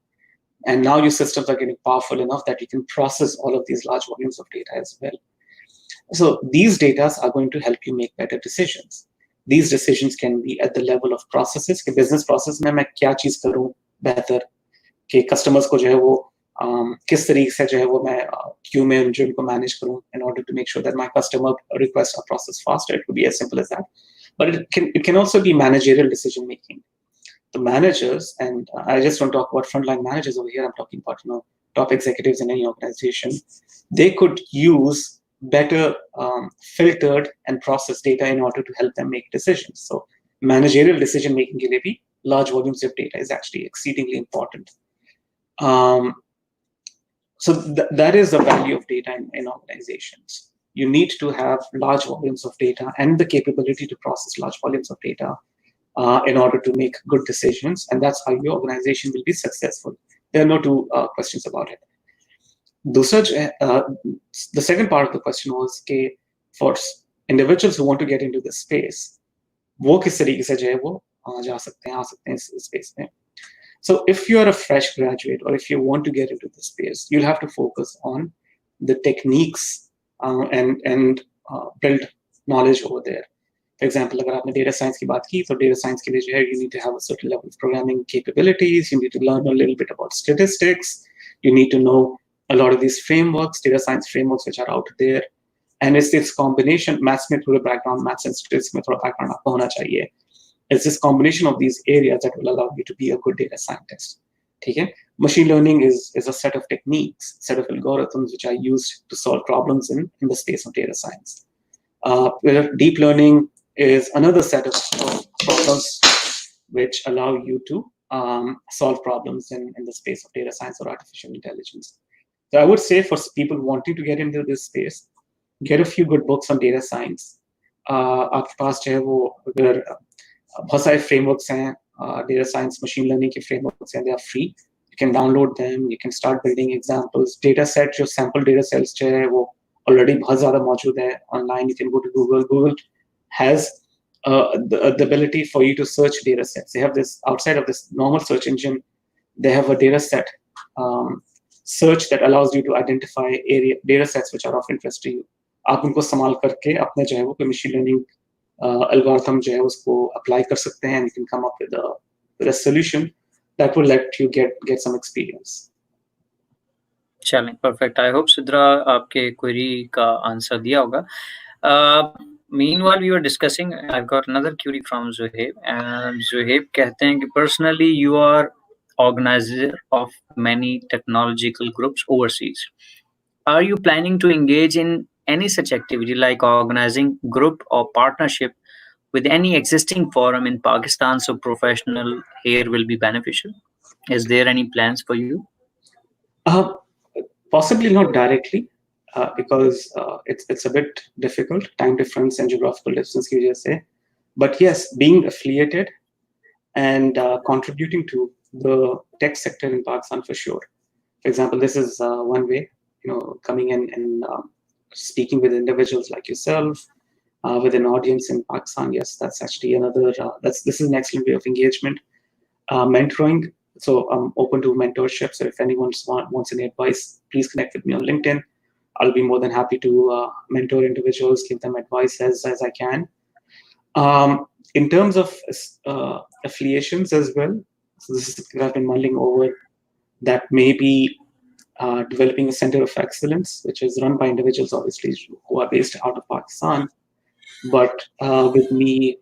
and now your systems are getting powerful enough that you can process all of these large volumes of data as well. So these data are going to help you make better decisions. These decisions can be at the level of processes कि business process में मैं क्या चीज़ करूँ बेहतर, कि customers को जो है वो किस तरीके से जो है वो मैं queue में उनको manage करूँ in order to make sure that my customer requests are processed faster. It could be as simple as that. But it can also be managerial decision making. The managers, and I just don't talk about frontline managers over here. I'm talking about top executives in any organization. They could use better filtered and processed data in order to help them make decisions. So managerial decision making के लिए भी large volumes of data is actually exceedingly important. So that is the value of data in organizations. You need to have large volumes of data and the capability to process large volumes of data in order to make good decisions, and that's how your organization will be successful. There are no two questions about it. The second part of the question was for individuals who want to get into this space, वो किस तरीके से जो है वो जा सकते हैं, आ सकते हैं इस space में. So if you are a fresh graduate or if you want to get into this space, you'll have to focus on the techniques and build knowledge over there. For example, अगर आपने data science की बात की, तो data science के लिए जो है you need to have a certain level of programming capabilities. You need to learn a little bit about statistics. You need to know a lot of these frameworks, data science frameworks which are out there. And it's this combination, maths में थोड़ा background, maths and statistics में थोड़ा background आपको होना चाहिए. It's this combination of these areas that will allow you to be a good data scientist. Okay? Machine learning is a set of techniques, set of algorithms which are used to solve problems in the space of data science. Deep learning is another set of problems which allow you to solve problems in the space of data science or artificial intelligence. So I would say for people wanting to get into this space, get a few good books on data science. आपके पास जो है वो अगर बहुत सारे frameworks हैं, data science, machine learning के frameworks हैं, they are free. You can download them. You can start building examples. Data set, जो sample data sets जो है वो already बहुत ज़्यादा मौजूद है online. You can go to Google. Google has the ability for you to search data sets. They have this, outside of this normal search engine, they have a data set search that allows you to identify data sets which are of interest to you. आप उनको इस्तेमाल करके अपने जो है वो machine learning algorithm जो है उसको apply कर सकते हैं, and you can come up with a solution that will let you get some experience. चलें, perfect. I hope सिद्रा आपके query का answer दिया होगा. Meanwhile, we were discussing, I've got another query from Zuhaib, and Zuhaib कहते हैं कि personally you are organizer of many technological groups overseas. Are you planning to engage in any such activity like organizing group or partnership with any existing forum in Pakistan so professional here will be beneficial? Is there any plans for you? Possibly not directly, because it's a bit difficult, time difference and geographical distance की वजह से. But yes, being affiliated and contributing to the tech sector in Pakistan for sure. For example, this is one way, coming in and speaking with individuals like yourself, with an audience in Pakistan. Yes, that's actually another. This is an excellent way of engagement. Mentoring. So I'm open to mentorship. So if anyone wants any advice, please connect with me on LinkedIn. I'll be more than happy to mentor individuals, give them advice as I can. In terms of affiliations as well, so this is I've been mulling over that maybe developing a center of excellence, which is run by individuals obviously who are based out of Pakistan, but with me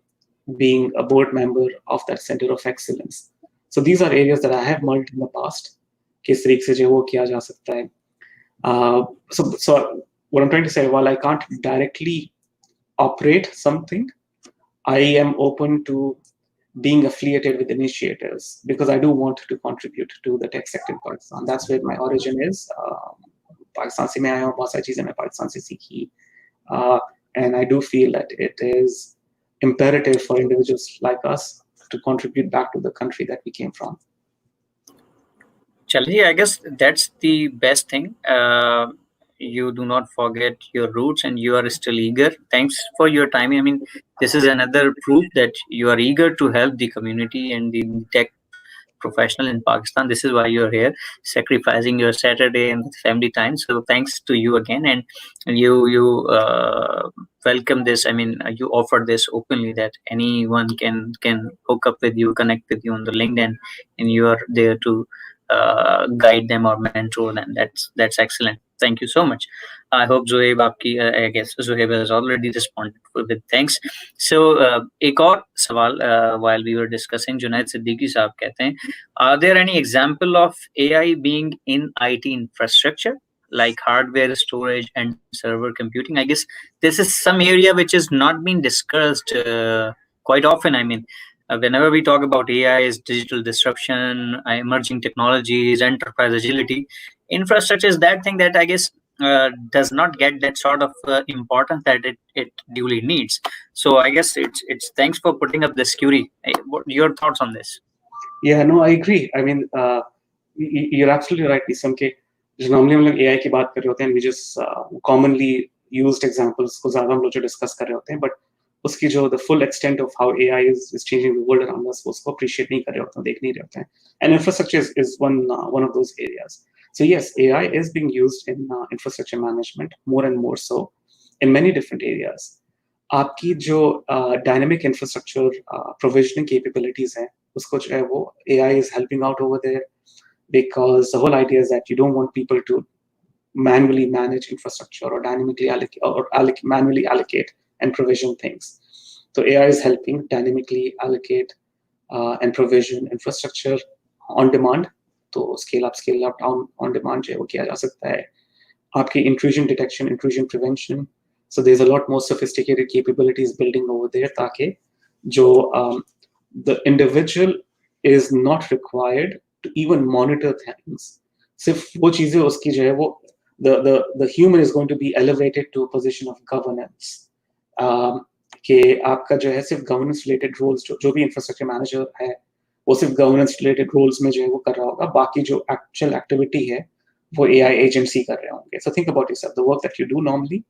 being a board member of that center of excellence. So these are areas that I have mulled in the past. किस तरीके से जो वो किया जा सकता है. So what I'm trying to say, while I can't directly operate something, I am open to being affiliated with initiatives because I do want to contribute to the tech sector in Pakistan. That's where my origin is. Pakistan से मैं आया हूँ, बहुत सारी चीजें मैं पाकिस्तान से सीखी, and I do feel that it is imperative for individuals like us to contribute back to the country that we came from. Chaliye, I guess that's the best thing. you do not forget your roots and you are still eager. Thanks for your time. I mean, this is another proof that you are eager to help the community and the tech professional in Pakistan. This is why you're here, sacrificing your Saturday and family time. So thanks to you again, and you welcome this. I mean, you offered this openly that anyone can hook up with you, connect with you on the LinkedIn, and you are there to guide them or mentor them. That's excellent. Thank you so much. I hope Zohaib आपकी I guess Zohaib has already responded with thanks. So एक और सवाल while we were discussing, Junaid Siddiqui साहब कहते हैं, are there any example of AI being in IT infrastructure like hardware storage and server computing? I guess this is some area which is not being discussed quite often. I mean, whenever we talk about AI, digital disruption, emerging technologies, enterprise agility, infrastructure is that thing that I guess does not get that sort of importance that it duly needs. So I guess it's thanks for putting up this query. What your thoughts on this? Yeah, no, I agree. I mean, you're absolutely right, Nisam, के जो normally हम लोग AI की बात कर रहे होते हैं, we just commonly used examples को ज़्यादा हम लोग जो discuss कर रहे होते हैं, but उसकी जो the full extent of how AI is changing the world around us, वो उसको appreciate नहीं कर रहे होते हैं, देख नहीं रहे होते हैं. And infrastructure is one of those areas. So yes, AI is being used in infrastructure management more and more so in many different areas. आपकी जो dynamic infrastructure provisioning capabilities हैं, उसको जो है वो AI is helping out over there, because the whole idea is that you don't want people to manually manage infrastructure or dynamically manually allocate and provision things. So AI is helping dynamically allocate and provision infrastructure on demand. तो scale up down on demand जो है वो किया जा सकता है. आपकी intrusion detection, intrusion prevention. So there's a lot more sophisticated capabilities building over there ताकि जो the individual is not required to even monitor things. सिर्फ वो चीजें उसकी जो है वो the human is going to be elevated to a position of governance. कि आपका जो है सिर्फ governance related roles जो भी infrastructure manager है वो सिर्फ governance related roles में जो है वो कर रहा होगा, बाकी जो actual activity है वो AI agents ही कर रहे होंगे. So think about yourself, the work that you do normally,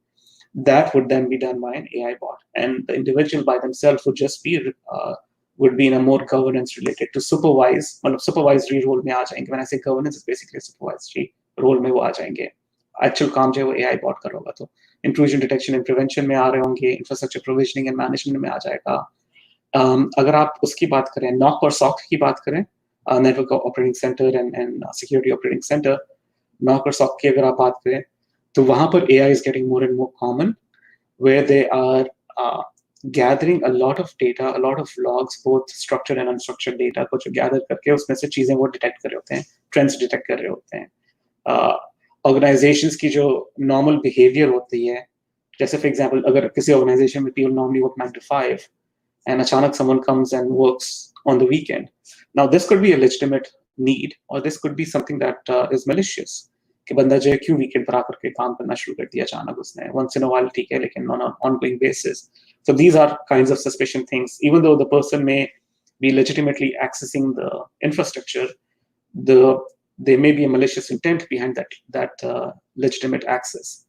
that would then be done by an AI bot, and the individual by themselves would be in a more governance related to supervise, मतलब supervisory role में आ जाएंगे. When I say governance, it's basically a supervisory role में वो आ जाएंगे. Actual काम जो है वो AI bot कर होगा. तो intrusion detection and prevention में आ रहे होंगे, infrastructure provisioning and management में आ जाएगा. अगर आप उसकी बात करें, NOC और SOC की बात करें, network operating center and security operating center, NOC और SOC की अगर आप बात करें, तो वहाँ पर AI is getting more and more common, where they are gathering a lot of data, a lot of logs, both structured and unstructured data को जो gather करके उसमें से चीजें वो detect कर रहे होते हैं, trends detect कर रहे होते हैं. Organizations की जो normal behavior होती है, जैसे for example अगर किसी organization में people normally work 9 to 5 and अचानक someone comes and works on the weekend. Now this could be a legitimate need, or this could be something that is malicious. कि बंदा जो है क्यों वीकेंड पर आकर के काम करना शुरू कर दिया अचानक उसने, once in a while ठीक है, लेकिन on an ongoing basis. So these are kinds of suspicious things. Even though the person may be legitimately accessing the infrastructure, there may be a malicious intent behind that legitimate access.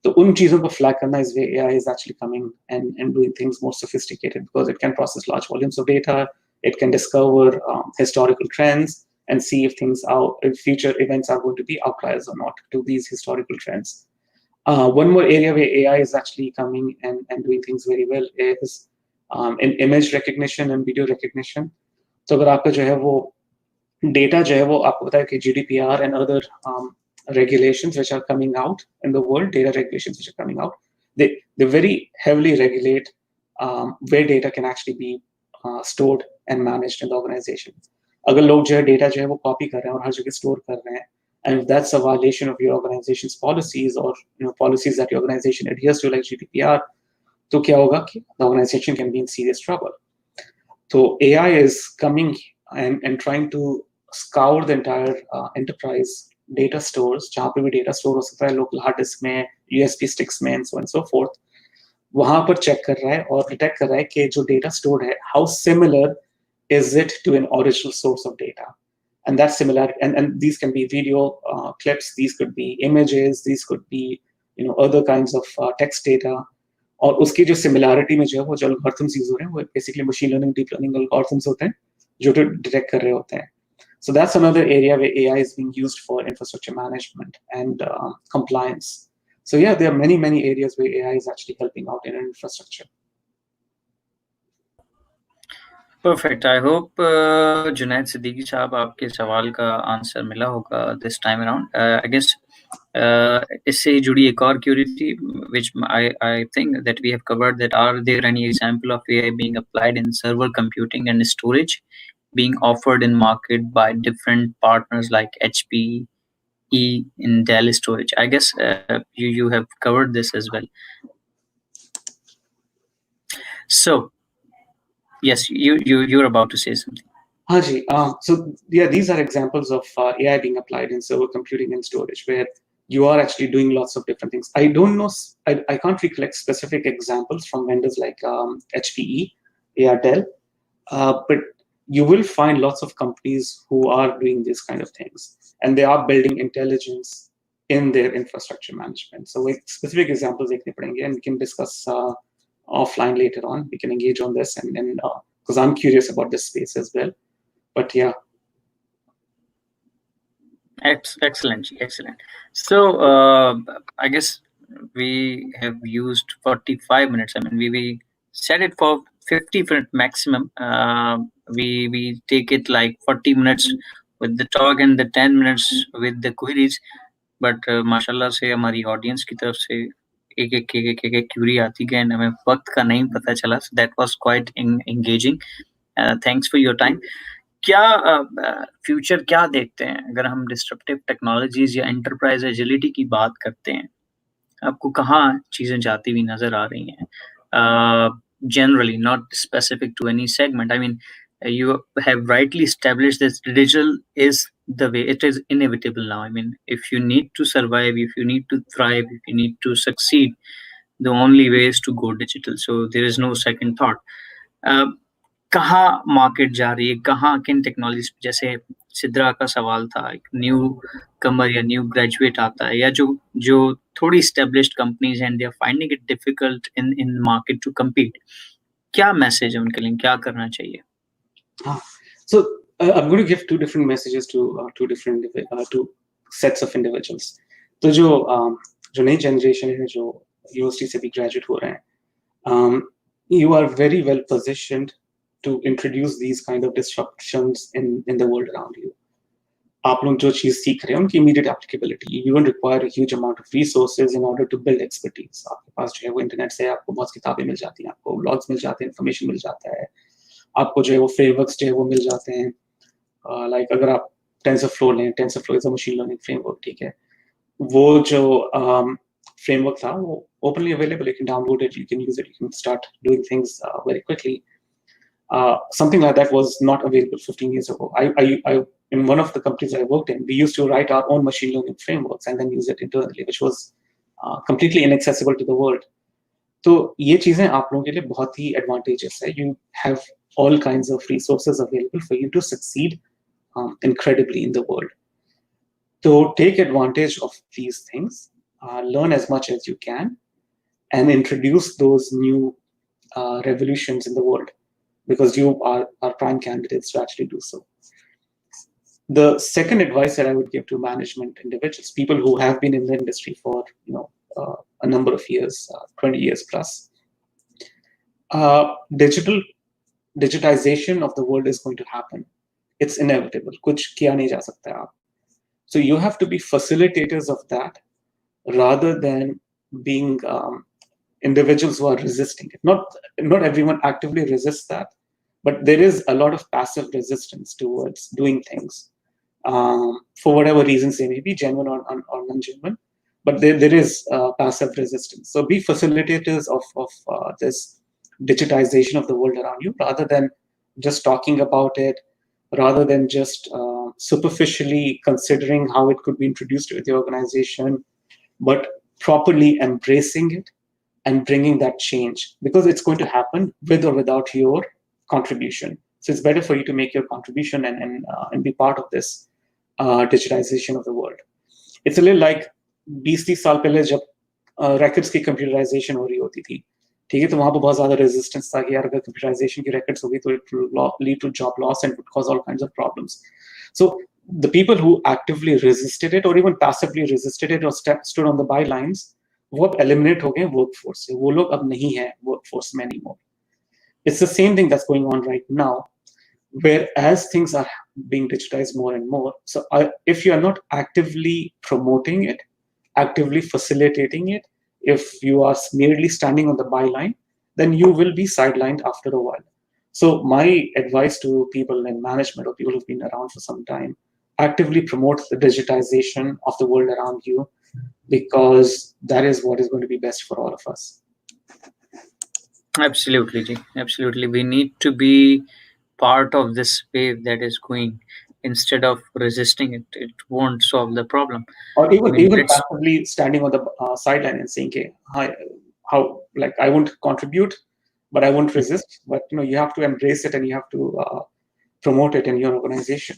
So उन चीजों को flag करना is where AI is actually coming and doing things more sophisticated, because it can process large volumes of data, it can discover historical trends and see if future events are going to be outliers or not to these historical trends. One more area where AI is actually coming and doing things very well is in image recognition and video recognition. So अगर आपका जो है वो data जो है वो आपको पता है कि GDPR and other regulations which are coming out in the world, data regulations which are coming out, they very heavily regulate where data can actually be stored and managed in the organization. अगर लोग जो है data जो है वो copy कर रहे हैं और हर जगह store कर रहे हैं, and if that's a violation of your organization's policies or policies that your organization adheres to like GDPR, तो क्या होगा कि the organization can be in serious trouble. So AI is coming and trying to scour the entire enterprise data stores, जहाँ पे भी data store हो सकता है, local hard disk में, USB sticks में, and so on and so forth. वहाँ पर check कर रहा है और detect कर रहा है कि जो data stored है, how similar is it to an original source of data. and that similarity, and these can be video clips, these could be images, these could be other kinds of text data. और उसकी जो similarity में जो है वो जो algorithms use हो रहे हैं वो basically machine learning deep learning algorithms होते हैं जो तो डिटेक्ट कर रहे होते हैं. So that's another area where AI is being used for infrastructure management and compliance. So yeah, there are many areas where AI is actually helping out in infrastructure. Perfect. I hope Junaid Siddiqui साहब आपके सवाल का answer मिला होगा this time around. I guess इससे जुड़ी एक और क्यूरी थी which I think that we have covered, that are there any example of AI being applied in server computing and storage being offered in market by different partners like HP, in Dell storage? I guess you have covered this as well. So yes, you're about to say something. Haji, so yeah, these are examples of AI being applied in server computing and storage, where you are actually doing lots of different things. I don't know, I can't recollect specific examples from vendors like HPE, Dell, but you will find lots of companies who are doing these kind of things, and they are building intelligence in their infrastructure management. So with specific examples, and we can discuss offline later on. We can engage on this, and because I'm curious about this space as well. But yeah. Excellent. So I guess we have used 45 minutes. I mean, we set it for 50 minutes maximum. We take it like 40 minutes with the talk and the 10 minutes with the queries. But माशाल्लाह से हमारी audience की तरफ से एक Curie आती गई, हमें वक्त का नहीं पता चला. So that was quite engaging. Thanks for your time. क्या फ्यूचर क्या देखते हैं अगर हम डिस्ट्रप्टिव टेक्नोलॉजीज या एंटरप्राइज एजिलिटी की बात करते हैं? आपको कहाँ चीजें जाती हुई नजर आ रही हैं? Generally, not specific to any segment. I mean, you have rightly established that digital is the way. It is inevitable now. I mean, if you need to survive, if you need to thrive, if you need to succeed, the only way is to go digital. So there is no second thought. कहाँ market जा रही है, कहाँ किन technologies, जैसे सिद्रा का सवाल था, एक न्यू कमर या न्यू ग्रेजुएट आता है, या जो थोड़ी एस्टेब्लिश्ड कंपनीज हैं, they are finding it difficult in market to compete. क्या मैसेज है उनके लिए, क्या करना चाहिए? So I'm going to give two different messages to two sets of individuals. तो जो नई जनरेशन है, जो यूनिवर्सिटी से भी ग्रेजुएट हो रहे हैं, you are very well positioned to introduce these kind of disruptions in the world around you. आप लोग जो चीज सीख रहे हैं उनकी immediate applicability, you don't require a huge amount of resources in order to build expertise. आपके पास जो है वो इंटरनेट से आपको बहुत किताबें मिल जाती हैं, आपको ब्लॉग्स मिल जाते हैं, इन्फॉर्मेशन मिल जाता है, आपको जो है वो फ्रेमवर्क्स जो है वो मिल जाते हैं. लाइक अगर आप TensorFlow लें, TensorFlow is a machine learning framework, ठीक है. वो जो framework था वो openly available, you can download it, you can use it, you can start doing things very quickly. Something like that was not available 15 years ago. I in one of the companies I worked in, we used to write our own machine learning frameworks and then use it internally, which was completely inaccessible to the world. तो ये चीजें आप लोगों के लिए बहुत ही advantageous है. You have all kinds of resources available for you to succeed incredibly in the world. So take advantage of these things, learn as much as you can, and introduce those new revolutions in the world, because you are prime candidates to actually do so. The second advice that I would give to management individuals, people who have been in the industry for a number of years, 20 years plus, digitization of the world is going to happen. It's inevitable. कुछ किया नहीं जा सकता है आप. So you have to be facilitators of that rather than being individuals who are resisting it. Not everyone actively resists that, but there is a lot of passive resistance towards doing things for whatever reasons they may be, genuine or non-genuine, but there is passive resistance. So be facilitators of this digitization of the world around you, rather than just talking about it, rather than just superficially considering how it could be introduced to the organization, but properly embracing it and bringing that change, because it's going to happen with or without your contribution. So it's better for you to make your contribution and be part of this digitization of the world. It's a little like 20-30 साल पहले जब records की computerization हो रही होती थी, ठीक है, तो वहां पर बहुत ज्यादा resistance था कि यार अगर computerization की records होगी तो it will lead to job loss and would cause all kinds of problems. So the people who actively resisted it or even passively resisted it or stood on the bylines, वो अब eliminate हो गए workforce से, वो लोग अब नहीं है workforce में anymore. It's the same thing that's going on right now, whereas things are being digitized more and more. So if you are not actively promoting it, actively facilitating it, if you are merely standing on the byline, then you will be sidelined after a while. So my advice to people in management or people who've been around for some time, actively promote the digitization of the world around you, because that is what is going to be best for all of us. Absolutely, Ji. Absolutely. We need to be part of this wave that is going instead of resisting it. It won't solve the problem. Or even Let's passively standing on the sideline and saying, "Okay, how like I won't contribute, but I won't resist." But you have to embrace it and you have to promote it in your organization.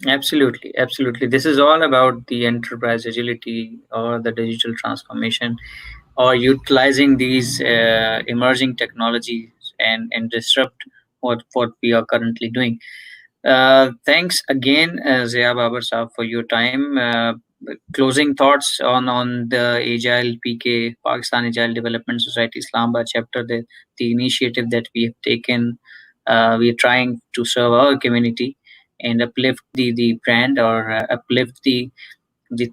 absolutely. This is all about the enterprise agility or the digital transformation or utilizing these emerging technologies and disrupt what we are currently doing. Thanks again, Zia Babar Saab, for your time. Closing thoughts on the Agile PK, Pakistan Agile Development Society Islamabad chapter, the initiative that we have taken. We are trying to serve our community and uplift the brand or uplift the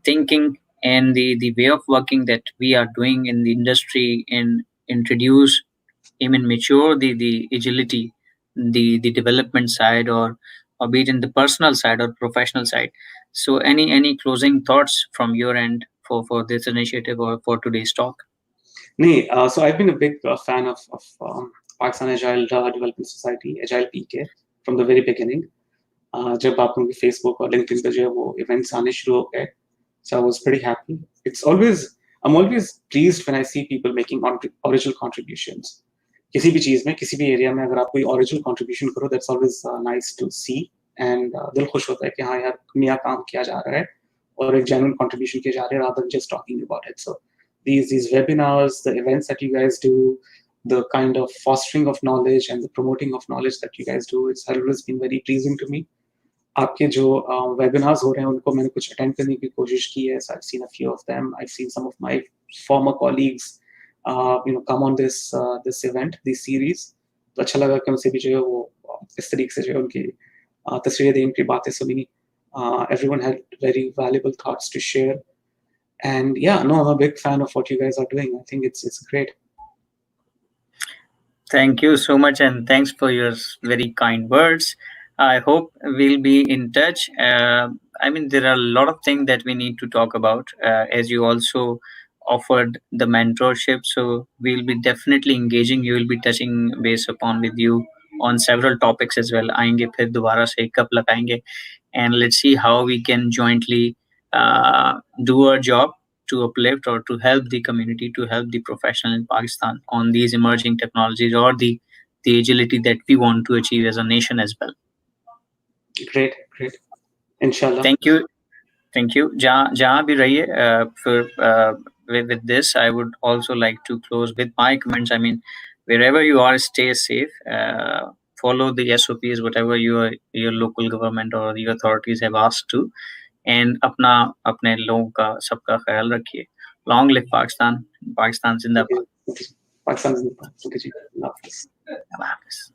thinking and the way of working that we are doing in the industry and introduce even mature the agility, the development side or be it in the personal side or professional side. So any closing thoughts from your end for this initiative or for today's talk? So I've been a big fan of Pakistan Agile Development Society, Agile PK, from the very beginning. जब आप लोगों की Facebook और LinkedIn पे जो है वो events आने शुरू हो गए, so I was pretty happy. I'm always pleased when I see people making original contributions. किसी भी चीज में, किसी भी एरिया में अगर आप कोई original contribution करो, that's always nice to see, and दिल खुश होता है कि हाँ यार नया काम किया जा रहा है और एक genuine contribution किया जा रहा है rather than just talking about it. So these webinars, the events that you guys do, the kind of fostering of knowledge and the promoting of knowledge that you guys do, it's always been very pleasing to me. आपके जो webinars हो रहे हैं उनको मैंने कुछ attend करने की कोशिश की है. So I've seen a few of them. I've seen some of my former colleagues come on this event, this series. तो अच्छा लगा कि उनसे भी जो है वो इस तरीके से जो है उनकी तस्वीरें दी, उनकी बातें सुनी. Everyone had very valuable thoughts to share. And yeah, no, I'm a big fan of what you guys are doing. I think it's great. Thank you so much, and thanks for your very kind words. I hope we'll be in touch. I mean, there are a lot of things that we need to talk about, as you also offered the mentorship. So we'll be definitely engaging. You will be touching base upon with you on several topics as well. आएंगे फिर दोबारा से कब लगाएंगे, and let's see how we can jointly do our job to uplift or to help the community, to help the professional in Pakistan on these emerging technologies or the agility that we want to achieve as a nation as well. Great. Inshallah. Thank you. जहाँ भी रहिए, with this, I would also like to close with my comments. I mean, wherever you are, stay safe. Follow the SOPs, whatever your local government or your authorities have asked to, and अपने लोगों का सबका ख्याल रखिए. Long live Pakistan. Pakistan जिंदाबाद. Pakistan is the Allah Hafiz. Allah Hafiz.